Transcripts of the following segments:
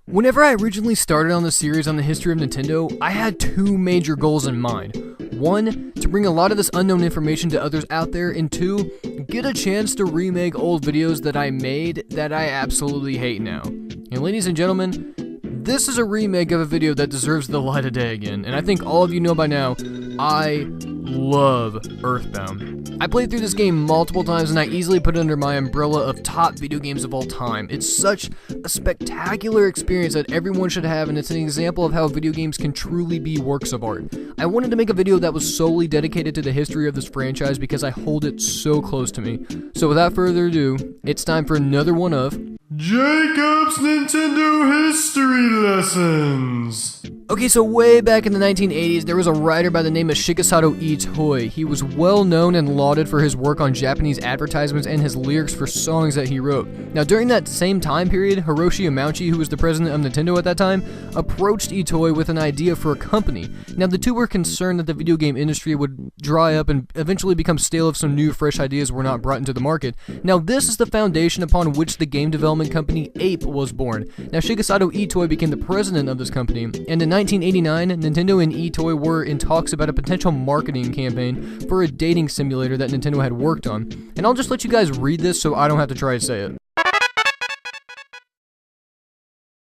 Whenever I originally started on the series on the history of Nintendo, I had two major goals in mind. One, to bring a lot of this unknown information to others out there, and two, get a chance to remake old videos that I made that I absolutely hate now. And ladies and gentlemen, this is a remake of a video that deserves the light of day again, and I think all of you know by now, I love Earthbound. I played through this game multiple times and I easily put it under my umbrella of top video games of all time. It's such a spectacular experience that everyone should have, and it's an example of how video games can truly be works of art. I wanted to make a video that was solely dedicated to the history of this franchise because I hold it so close to me. So without further ado, it's time for another one of Jacob's Nintendo History Lessons. Okay, so way back in the 1980s, there was a writer by the name of Shigesato Itoi. He was well known and lauded for his work on Japanese advertisements and his lyrics for songs that he wrote. Now, during that same time period, Hiroshi Yamauchi, who was the president of Nintendo at that time, approached Itoi with an idea for a company. Now, the two were concerned that the video game industry would dry up and eventually become stale if some new, fresh ideas were not brought into the market. Now, this is the foundation upon which the game development company Ape was born. Now, Shigesato Itoi became the president of this company, and in 1989, Nintendo and Itoi were in talks about a potential marketing campaign for a dating simulator that Nintendo had worked on. And I'll just let you guys read this so I don't have to try to say it.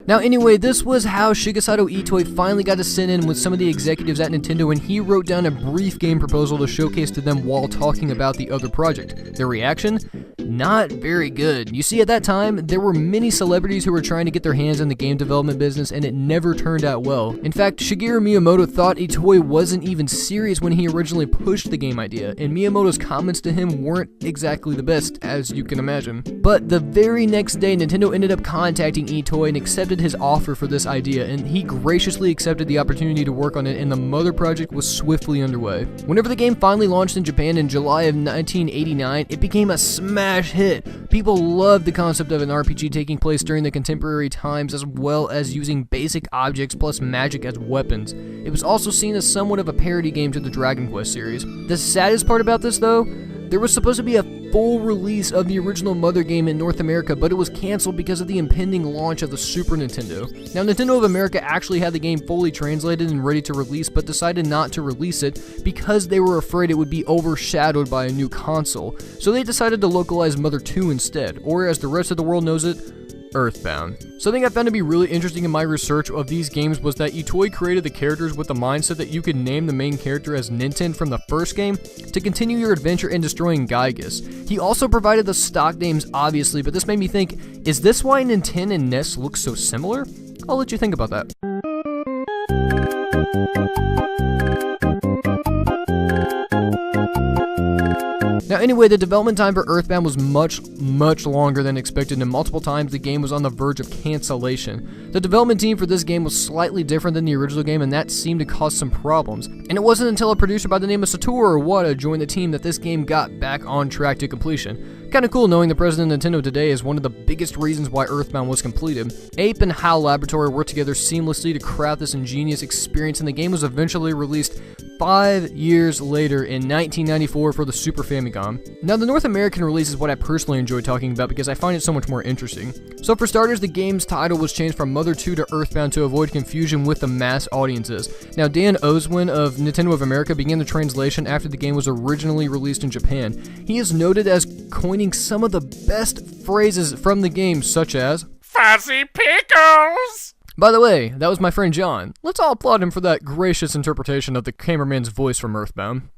Now anyway, this was how Shigesato Itoi finally got to sit in with some of the executives at Nintendo, and he wrote down a brief game proposal to showcase to them while talking about the other project. Their reaction? Not very good. You see, at that time, there were many celebrities who were trying to get their hands in the game development business, and it never turned out well. In fact, Shigeru Miyamoto thought Itoi wasn't even serious when he originally pushed the game idea, and Miyamoto's comments to him weren't exactly the best, as you can imagine. But the very next day, Nintendo ended up contacting Itoi and accepted his offer for this idea, and he graciously accepted the opportunity to work on it, and the mother project was swiftly underway. Whenever the game finally launched in Japan in July of 1989, it became a smash hit. People loved the concept of an RPG taking place during the contemporary times, as well as using basic objects plus magic as weapons. It was also seen as somewhat of a parody game to the Dragon Quest series. The saddest part about this, though, there was supposed to be a full release of the original Mother game in North America, but it was canceled because of the impending launch of the Super Nintendo. Now, Nintendo of America actually had the game fully translated and ready to release, but decided not to release it because they were afraid it would be overshadowed by a new console. So they decided to localize Mother 2 instead, or as the rest of the world knows it, Earthbound. Something I found to be really interesting in my research of these games was that Itoi created the characters with the mindset that you could name the main character as Ninten from the first game to continue your adventure in destroying Gygus. He also provided the stock names, obviously, but this made me think, is this why Ninten and Ness look so similar? I'll let you think about that. Now anyway, the development time for Earthbound was much longer than expected, and multiple times the game was on the verge of cancellation. The development team for this game was slightly different than the original game, and that seemed to cause some problems. And it wasn't until a producer by the name of Satoru Iwata joined the team that this game got back on track to completion. Kinda cool knowing the president of Nintendo today is one of the biggest reasons why Earthbound was completed. Ape and HAL Laboratory worked together seamlessly to craft this ingenious experience, and the game was eventually released 5 years later in 1994 for the Super Famicom. Now, the North American release is what I personally enjoy talking about because I find it so much more interesting. So for starters, the game's title was changed from Mother 2 to Earthbound to avoid confusion with the mass audiences. Now, Dan Oswin of Nintendo of America began the translation after the game was originally released in Japan. He is noted as coining some of the best phrases from the game, such as Fuzzy Pickles! By the way, that was my friend John. Let's all applaud him for that gracious interpretation of the cameraman's voice from Earthbound.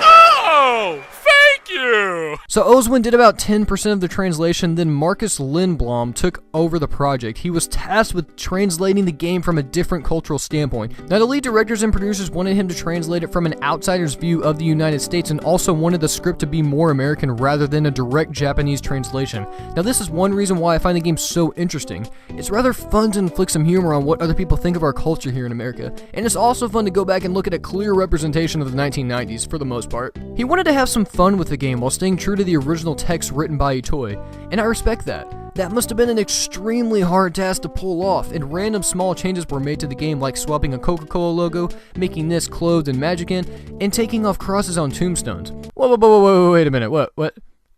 Oh! Thank you! So Oswin did about 10% of the translation, then Marcus Lindblom took over the project. He was tasked with translating the game from a different cultural standpoint. Now, the lead directors and producers wanted him to translate it from an outsider's view of the United States, and also wanted the script to be more American rather than a direct Japanese translation. Now, this is one reason why I find the game so interesting. It's rather fun to inflict some humor on what other people think of our culture here in America, and it's also fun to go back and look at a clear representation of the 1990s for the most part. He wanted to have some fun with the game while staying true to the original text written by Itoi, and I respect that. That must have been an extremely hard task to pull off, and random small changes were made to the game, like swapping a Coca-Cola logo, making this clothed and Magican, and taking off crosses on tombstones. Whoa, wait a minute, what?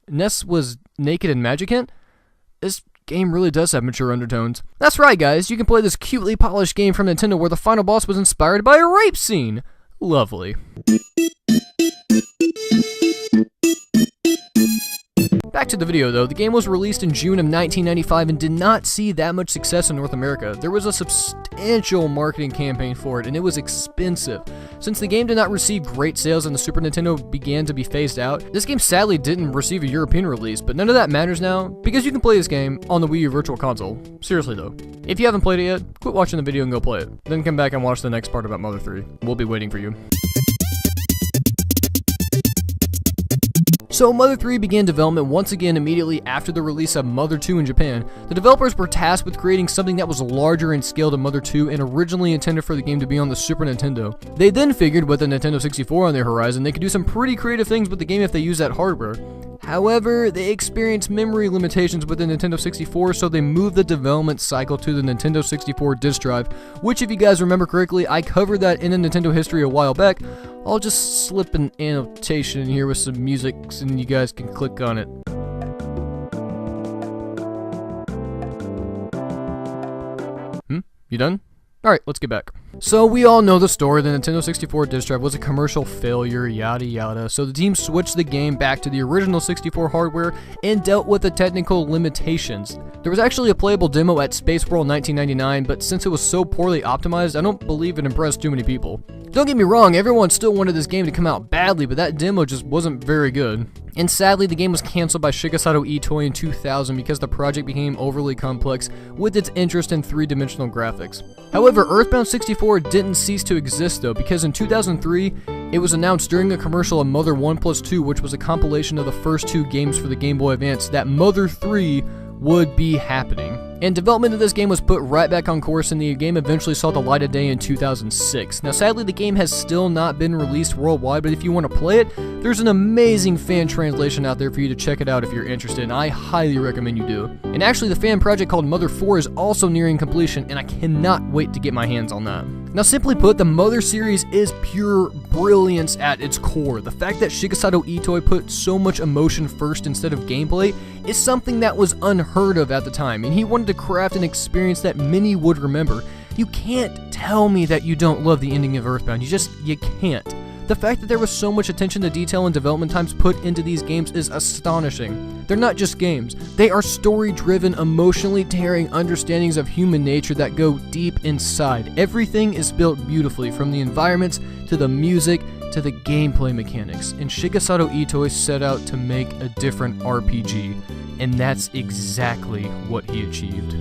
Ness was naked and magicant? This game really does have mature undertones. That's right, guys, you can play this cutely polished game from Nintendo where the final boss was inspired by a rape scene. Lovely. Back to the video though, the game was released in June of 1995 and did not see that much success in North America. There was a substantial marketing campaign for it and it was expensive. Since the game did not receive great sales and the Super Nintendo began to be phased out, this game sadly didn't receive a European release, but none of that matters now because you can play this game on the Wii U Virtual Console. Seriously though, if you haven't played it yet, quit watching the video and go play it. Then come back and watch the next part about Mother 3. We'll be waiting for you. So Mother 3 began development once again immediately after the release of Mother 2 in Japan. The developers were tasked with creating something that was larger in scale than Mother 2 and originally intended for the game to be on the Super Nintendo. They then figured with the Nintendo 64 on their horizon, they could do some pretty creative things with the game if they used that hardware. However, they experienced memory limitations with the Nintendo 64, so they moved the development cycle to the Nintendo 64 disk drive, which if you guys remember correctly, I covered that in a Nintendo history a while back. I'll just slip an annotation in here with some music and you guys can click on it. You done? Alright, let's get back. So we all know the story. The Nintendo 64 disk drive was a commercial failure, yada yada, so the team switched the game back to the original 64 hardware and dealt with the technical limitations. There was actually a playable demo at Space World 1999, but since it was so poorly optimized, I don't believe it impressed too many people. Don't get me wrong, everyone still wanted this game to come out badly, but that demo just wasn't very good. And sadly, the game was cancelled by Shigesato Itoi in 2000 because the project became overly complex with its interest in three-dimensional graphics. However, Earthbound 64 didn't cease to exist though, because in 2003, it was announced during a commercial of Mother 1+2, which was a compilation of the first two games for the Game Boy Advance, that Mother 3 would be happening. And development of this game was put right back on course and the game eventually saw the light of day in 2006. Now sadly the game has still not been released worldwide, but if you want to play it, there's an amazing fan translation out there for you to check it out if you're interested, and I highly recommend you do. And actually the fan project called Mother 4 is also nearing completion and I cannot wait to get my hands on that. Now simply put, the Mother series is pure brilliance at its core. The fact that Shigesato Itoi put so much emotion first instead of gameplay is something that was unheard of at the time, and he wanted to craft an experience that many would remember. You can't tell me that you don't love the ending of Earthbound. You can't. The fact that there was so much attention to detail and development times put into these games is astonishing. They're not just games. They are story-driven, emotionally tearing understandings of human nature that go deep inside. Everything is built beautifully, from the environments to the music to the gameplay mechanics. And Shigesato Itoi set out to make a different RPG, and that's exactly what he achieved.